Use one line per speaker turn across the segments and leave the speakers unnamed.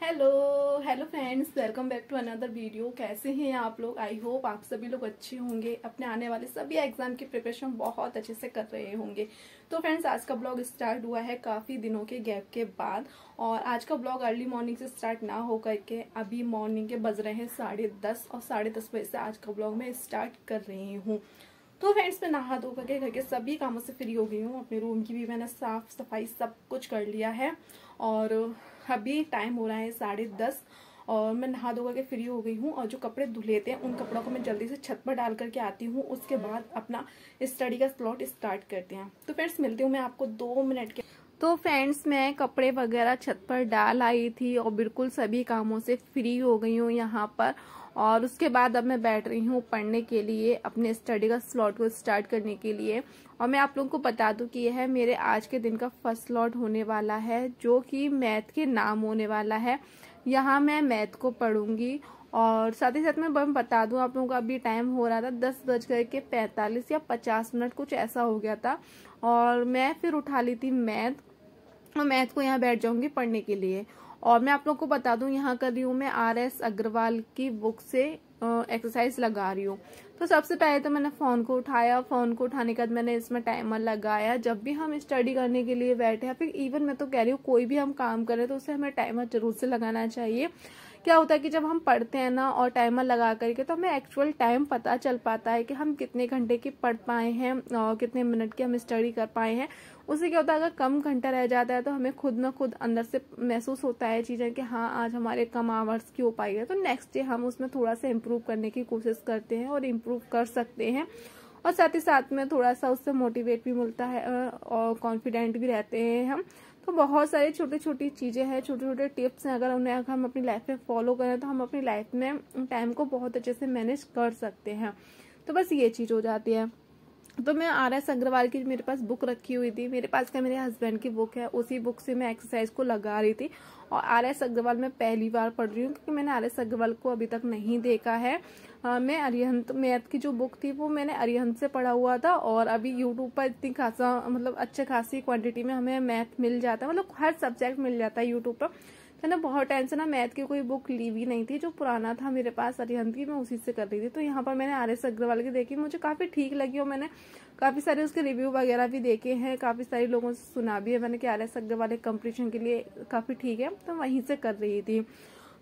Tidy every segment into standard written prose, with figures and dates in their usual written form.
Hello hello friends, welcome back to another video. कैसे हैं आप लोग? आई होप आप सभी लोग अच्छे होंगे, अपने आने वाले सभी एग्जाम की प्रिपरेशन बहुत अच्छे से कर रहे होंगे। तो फ्रेंड्स, आज का ब्लॉग स्टार्ट हुआ है काफ़ी दिनों के गैप के बाद। और आज का ब्लॉग अर्ली मॉर्निंग से स्टार्ट ना हो करके अभी मॉर्निंग के बज रहे हैं 10:30 और 10:30 बजे से आज का ब्लॉग मैं स्टार्ट कर रही हूँ। तो फ्रेंड्स, मैं नहा धो करके घर के सभी कामों से फ्री हो गई हूँ। अपने रूम की भी मैंने साफ सफाई सब कुछ कर लिया है और अभी टाइम हो रहा है 10:30 और मैं नहा धो करके फ्री हो गई हूँ। और जो कपड़े धुले थे उन कपड़ों को मैं जल्दी से छत पर डाल करके आती हूँ। उसके बाद अपना स्टडी का स्लॉट स्टार्ट करते हैं। तो फ्रेंड्स, मिलती हूँ मैं आपको 2 मिनट के। तो फ्रेंड्स, मैं कपड़े वगैरह छत पर डाल आई थी और बिल्कुल सभी कामों से फ्री हो गई हूँ यहाँ पर। और उसके बाद अब मैं बैठ रही हूँ पढ़ने के लिए, अपने स्टडी का स्लॉट को स्टार्ट करने के लिए। और मैं आप लोगों को बता दूं कि यह है मेरे आज के दिन का फर्स्ट स्लॉट होने वाला है, जो कि मैथ के नाम होने वाला है। यहाँ मैं मैथ को पढ़ूंगी। और साथ ही साथ मैं बता दूं आप लोगों को, अभी टाइम हो रहा था 10:45 या 50 मिनट कुछ ऐसा हो गया था। और मैं फिर उठा ली थी मैथ, और मैथ को यहाँ बैठ जाऊंगी पढ़ने के लिए। और मैं आप लोग को बता दूं, यहाँ कर रही हूँ मैं RS अग्रवाल की बुक से एक्सरसाइज लगा रही हूँ। तो सबसे पहले तो मैंने फोन को उठाया। फोन को उठाने के बाद मैंने इसमें टाइमर लगाया। जब भी हम स्टडी करने के लिए बैठे या फिर इवन मैं तो कह रही हूँ कोई भी हम काम करें तो उसे हमें टाइमर जरूर से लगाना चाहिए। क्या होता है कि जब हम पढ़ते हैं ना और टाइमर लगा करके, तो हमें एक्चुअल टाइम पता चल पाता है कि हम कितने घंटे की पढ़ पाए हैं और कितने मिनट की हम स्टडी कर पाए हैं। उससे क्या होता है, अगर कम घंटा रह जाता है तो हमें खुद ना खुद अंदर से महसूस होता है चीजें कि हाँ, आज हमारे कम आवर्स की हो पाई है। तो नेक्स्ट डे हम उसमें थोड़ा सा इम्प्रूव करने की कोशिश करते हैं और इम्प्रूव कर सकते हैं। और साथ ही साथ में थोड़ा सा उससे मोटिवेट भी मिलता है और कॉन्फिडेंट भी रहते हैं हम। तो बहुत सारी छोटी छोटी चीजें हैं, छोटे छोटे टिप्स हैं, अगर उन्हें हम अपनी लाइफ में फॉलो करें तो हम अपनी लाइफ में टाइम को बहुत अच्छे से मैनेज कर सकते हैं। तो बस ये चीज हो जाती है। तो मैं RS अग्रवाल की मेरे पास बुक रखी हुई थी, मेरे पास क्या मेरे हस्बैंड की बुक है, उसी बुक से मैं एक्सरसाइज को लगा रही थी। और RS अग्रवाल मैं पहली बार पढ़ रही हूँ क्योंकि मैंने RS अग्रवाल को अभी तक नहीं देखा है। मैं अरिहंत मैथ की जो बुक थी वो मैंने अरिहंत से पढ़ा हुआ था। और अभी यूट्यूब पर इतनी खासा मतलब अच्छे खासी क्वांटिटी में हमें मैथ मिल जाता है, मतलब हर सब्जेक्ट मिल जाता है यूट्यूब पर। तो ना बहुत टाइम से ना मैथ की कोई बुक ली भी नहीं थी, जो पुराना था मेरे पास अरिहंत की, मैं उसी से कर रही थी। तो यहाँ पर मैंने RS अग्रवाल की देखी, मुझे काफी ठीक लगी और मैंने काफी सारे उसके रिव्यू वगैरह भी देखे हैं, काफी सारे लोगों से सुना भी है मैंने कि RS अग्रवाल कंपटीशन के लिए काफी ठीक है, तो वहीं से कर रही थी।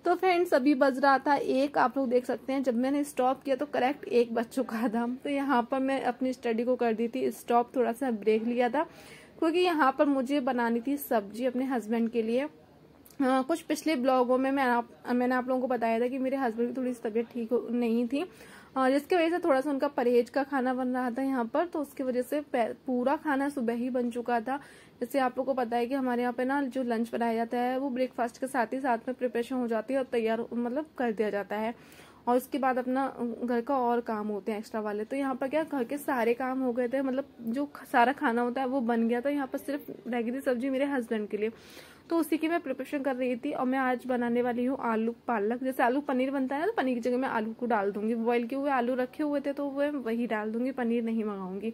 तो फ्रेंड्स, अभी बज रहा था 1, आप लोग देख सकते हैं जब मैंने स्टॉप किया तो करेक्ट 1 बज चुका था। तो यहाँ पर मैं अपनी स्टडी को कर दी थी स्टॉप, थोड़ा सा ब्रेक लिया था क्योंकि यहाँ पर मुझे बनानी थी सब्जी अपने हस्बैंड के लिए। कुछ पिछले ब्लॉगों में मैंने आप लोगों को बताया था कि मेरे हस्बैंड की थोड़ी सी तबीयत ठीक नहीं थी, जिसकी वजह से थोड़ा सा उनका परहेज का खाना बन रहा था यहाँ पर। तो उसकी वजह से पूरा खाना सुबह ही बन चुका था। जैसे आप लोगों को पता है कि हमारे यहाँ पे ना जो लंच बनाया जाता है वो ब्रेकफास्ट के साथ ही साथ में प्रिपरेशन हो जाती है और तैयार मतलब कर दिया जाता है। और उसके बाद अपना घर का और काम होते हैं एक्स्ट्रा वाले। तो यहाँ पर क्या घर के सारे काम हो गए थे, मतलब जो सारा खाना होता है वो बन गया था। यहाँ पर सिर्फ रह सब्जी मेरे हस्बैंड के लिए, तो उसी की मैं प्रिपरेशन कर रही थी। और मैं आज बनाने वाली हूँ आलू पालक। जैसे आलू पनीर बनता है ना, तो पनीर की जगह मैं आलू को डाल दूंगी। बॉयल किए हुए आलू रखे हुए थे तो वो वही डाल दूंगी, पनीर नहीं मंगाऊंगी।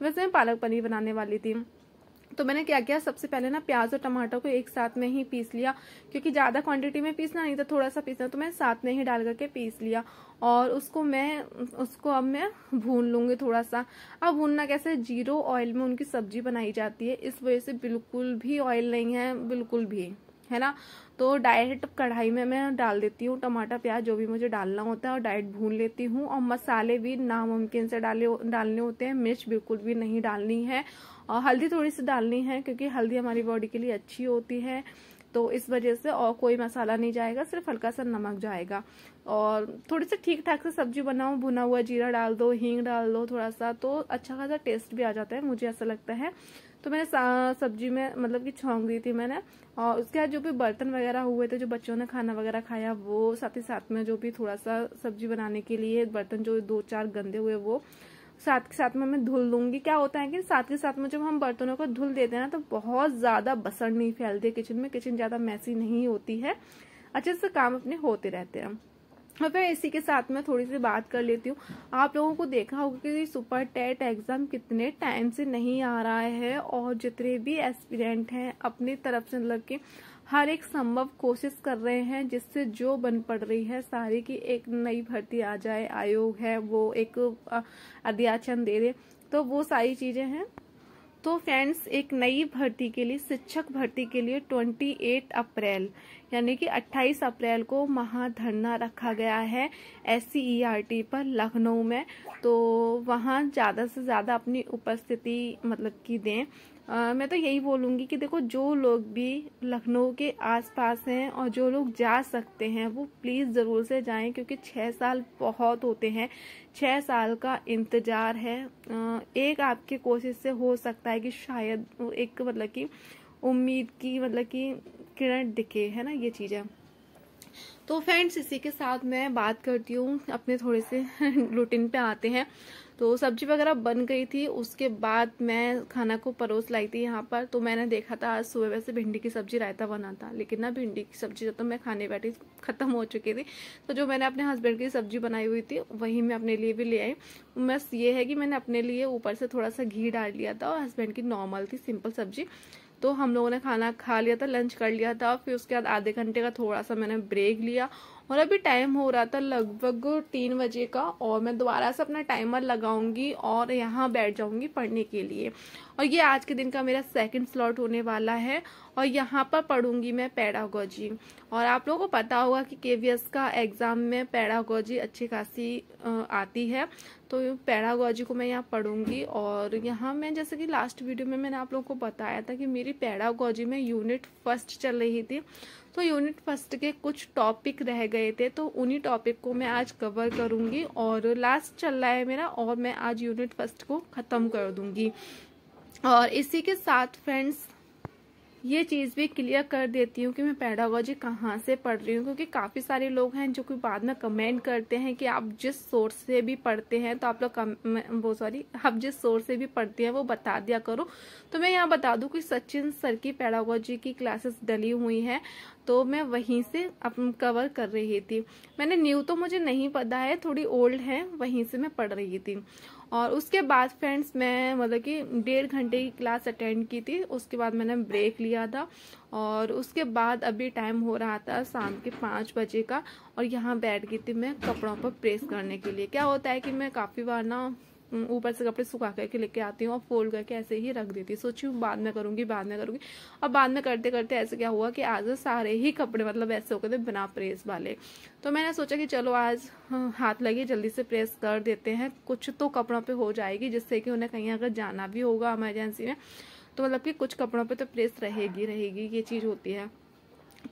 वैसे मैं पालक पनीर बनाने वाली थी। तो मैंने क्या किया, सबसे पहले ना प्याज और टमाटर को एक साथ में ही पीस लिया, क्योंकि ज्यादा क्वांटिटी में पीसना नहीं था, थोड़ा सा पीसना, तो मैं साथ में ही डाल करके पीस लिया। और उसको अब मैं भून लूंगी थोड़ा सा। अब भूनना कैसे, 0 ऑयल में उनकी सब्जी बनाई जाती है, इस वजह से बिल्कुल भी ऑयल नहीं है, बिल्कुल भी, है ना। तो डायरेक्ट कढ़ाई में मैं डाल देती हूँ टमाटर प्याज जो भी मुझे डालना होता है और डायरेक्ट भून लेती हूँ। और मसाले भी नामुमकिन से डालने होते हैं, मिर्च बिल्कुल भी नहीं डालनी है और हल्दी थोड़ी सी डालनी है क्योंकि हल्दी हमारी बॉडी के लिए अच्छी होती है। तो इस वजह से और कोई मसाला नहीं जाएगा, सिर्फ हल्का सा नमक जाएगा। और थोड़ी सी ठीक ठाक से सब्जी बनाओ, भुना हुआ जीरा डाल दो, हींग डाल दो थोड़ा सा, तो अच्छा खासा टेस्ट भी आ जाता है, मुझे ऐसा लगता है। तो मैंने सब्जी में मतलब कि छौंक दी थी मैंने। और उसके बाद जो भी बर्तन वगैरह हुए थे, जो बच्चों ने खाना वगैरह खाया, वो साथ ही साथ में जो भी थोड़ा सा सब्जी बनाने के लिए बर्तन जो 2-4 गंदे हुए वो साथ के साथ में मैं धुल लूंगी। क्या होता है कि साथ के साथ में जब हम बर्तनों को धुल देते हैं ना, तो बहुत ज्यादा बसड़ नहीं फैलती किचन में, किचन ज्यादा मैसी नहीं होती है, अच्छे से काम अपने होते रहते हैं। और फिर इसी के साथ में थोड़ी सी बात कर लेती हूँ। आप लोगों को देखा होगा कि सुपर टेट एग्जाम कितने टाइम से नहीं आ रहा है, और जितने भी एस्पिरेंट हैं अपनी तरफ से मतलब कि हर एक संभव कोशिश कर रहे हैं जिससे जो बन पड़ रही है सारी की एक नई भर्ती आ जाए, आयोग है वो एक अध्याचन दे दे, तो वो सारी चीजें हैं। तो फ्रेंड्स, एक नई भर्ती के लिए, शिक्षक भर्ती के लिए 28 अप्रैल यानी कि 28 अप्रैल को महाधरना रखा गया है SCERT पर लखनऊ में। तो वहाँ ज़्यादा से ज़्यादा अपनी उपस्थिति मतलब कि दें। मैं तो यही बोलूँगी कि देखो, जो लोग भी लखनऊ के आसपास हैं और जो लोग जा सकते हैं वो प्लीज़ ज़रूर से जाएं, क्योंकि 6 साल बहुत होते हैं। 6 साल का इंतज़ार है। एक आपकी कोशिश से हो सकता है कि शायद एक मतलब कि उम्मीद की मतलब कि किरण दिखे, है ना, ये चीज़ है। तो फ्रेंड्स, इसी के साथ मैं बात करती हूँ, अपने थोड़े से रूटीन पे आते हैं। तो सब्जी वगैरह बन गई थी, उसके बाद मैं खाना को परोस लाई थी यहाँ पर। तो मैंने देखा था आज सुबह वैसे भिंडी की सब्जी रायता बना था, लेकिन ना भिंडी की सब्जी जब तो मैं खाने बैठी खत्म हो चुकी थी। तो जो मैंने अपने हस्बैंड की सब्जी बनाई हुई थी वही मैं अपने लिए भी ले आई। बस ये है कि मैंने अपने लिए ऊपर से थोड़ा सा घी डाल लिया था और हस्बैंड की नॉर्मल थी सिंपल सब्जी। तो हम लोगों ने खाना खा लिया था, लंच कर लिया था। फिर उसके बाद आधे घंटे का थोड़ा सा मैंने ब्रेक लिया और अभी टाइम हो रहा था लगभग 3 बजे का, और मैं दोबारा से अपना टाइमर लगाऊंगी और यहाँ बैठ जाऊंगी पढ़ने के लिए। और ये आज के दिन का मेरा सेकंड स्लॉट होने वाला है और यहाँ पर पढ़ूंगी मैं पेडागोजी। और आप लोगों को पता होगा कि KVS का एग्जाम में पेडागोजी अच्छी खासी आती है। तो पेडागोजी को मैं यहाँ पढ़ूंगी। और यहाँ मैं जैसे कि लास्ट वीडियो में मैंने आप लोगों को बताया था कि मेरी पेडागोजी में यूनिट फर्स्ट चल रही थी। तो यूनिट फर्स्ट के कुछ टॉपिक रह गए थे, तो उन्हीं टॉपिक को मैं आज कवर करूंगी और लास्ट चल रहा है मेरा, और मैं आज यूनिट फर्स्ट को खत्म कर दूंगी। और इसी के साथ फ्रेंड्स, ये चीज़ भी क्लियर कर देती हूँ कि मैं पेडागोजी कहाँ से पढ़ रही हूँ, क्योंकि काफ़ी सारे लोग हैं जो कि बाद में कमेंट करते हैं कि आप जिस सोर्स से भी पढ़ते हैं तो आप लोग आप जिस सोर्स से भी पढ़ते हैं वो बता दिया करो। तो मैं यहाँ बता दूँ कि सचिन सर की पेडागोजी की क्लासेस डली हुई हैं, तो मैं वहीं से कवर कर रही थी। मैंने न्यू तो मुझे नहीं पता है, थोड़ी ओल्ड है, वहीं से मैं पढ़ रही थी। और उसके बाद फ्रेंड्स, मैं मतलब कि 1.5 घंटे की क्लास अटेंड की थी। उसके बाद मैंने ब्रेक लिया था और उसके बाद अभी टाइम हो रहा था शाम के 5 बजे का, और यहाँ बैठ गई थी मैं कपड़ों पर प्रेस करने के लिए। क्या होता है कि मैं काफ़ी बार ना ऊपर से कपड़े सुखा करके लेके आती हूँ और फोल्ड करके ऐसे ही रख देती हूँ। सोची हूँ बाद में करूंगी। और बाद में करते करते ऐसे क्या हुआ कि आज सारे ही कपड़े मतलब ऐसे हो गए थे बिना प्रेस वाले। तो मैंने सोचा कि चलो आज हाथ लगे जल्दी से प्रेस कर देते हैं, कुछ तो कपड़ों पे हो जाएगी, जिससे कि उन्हें कहीं अगर जाना भी होगा इमरजेंसी में तो मतलब कि कुछ कपड़ों पे तो प्रेस रहेगी, ये चीज़ होती है।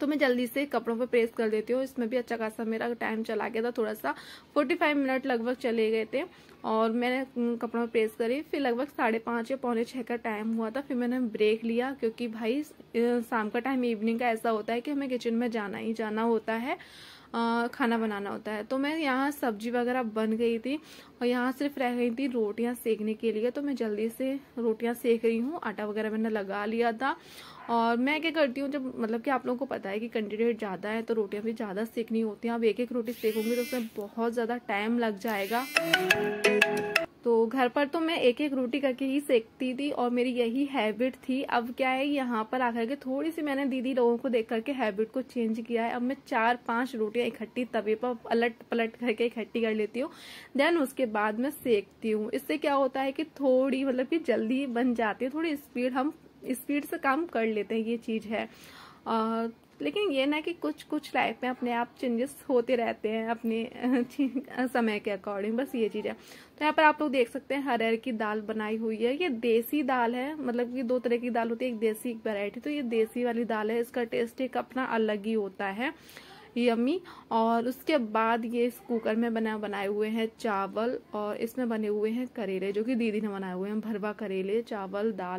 तो मैं जल्दी से कपड़ों पे प्रेस कर देती हूँ। इसमें भी अच्छा खासा मेरा टाइम चला गया था, थोड़ा सा 45 मिनट लगभग चले गए थे। और मैंने कपड़ों पे प्रेस करी, फिर लगभग 5:30 या 5:45 का टाइम हुआ था। फिर मैंने ब्रेक लिया, क्योंकि भाई शाम का टाइम इवनिंग का ऐसा होता है कि हमें किचन में जाना ही जाना होता है, खाना बनाना होता है। तो मैं यहाँ सब्जी वगैरह बन गई थी और यहाँ सिर्फ रह गई थी रोटियाँ सेकने के लिए। तो मैं जल्दी से रोटियाँ सेक रही हूँ, आटा वगैरह मैंने लगा लिया था। और मैं क्या करती हूँ, जब मतलब कि आप लोगों को पता है कि कैंडिडेट ज़्यादा है तो रोटियाँ भी ज़्यादा सेकनी होती हैं। अब एक रोटी सेकूंगी तो उसमें बहुत ज़्यादा टाइम लग जाएगा। तो घर पर तो मैं एक रोटी करके ही सेकती थी और मेरी यही हैबिट थी। अब क्या है, यहाँ पर आकर के थोड़ी सी मैंने दीदी लोगों को देख करके हैबिट को चेंज किया है। अब मैं 4-5 रोटियां इकट्ठी तवे पर पलट पलट करके इकट्ठी कर लेती हूँ, देन उसके बाद मैं सेकती हूँ। इससे क्या होता है कि थोड़ी मतलब कि जल्दी बन जाती है, थोड़ी स्पीड से काम कर लेते हैं, ये चीज़ है। लेकिन ये ना कि कुछ लाइफ में अपने आप चेंजेस होते रहते हैं अपने समय के अकॉर्डिंग, बस ये चीज़ है। तो यहाँ पर आप लोग देख सकते हैं अरहर की दाल बनाई हुई है। ये देसी दाल है, मतलब कि 2 तरह की दाल होती है, एक देसी एक वैरायटी। तो ये देसी वाली दाल है, इसका टेस्ट एक अपना अलग ही होता है, यम्मी। और उसके बाद ये इस कुकर में बनाए हुए हैं चावल, और इसमें बने हुए हैं करेले जो कि दीदी ने बनाए हुए हैं, भरवा करेले, चावल, दाल।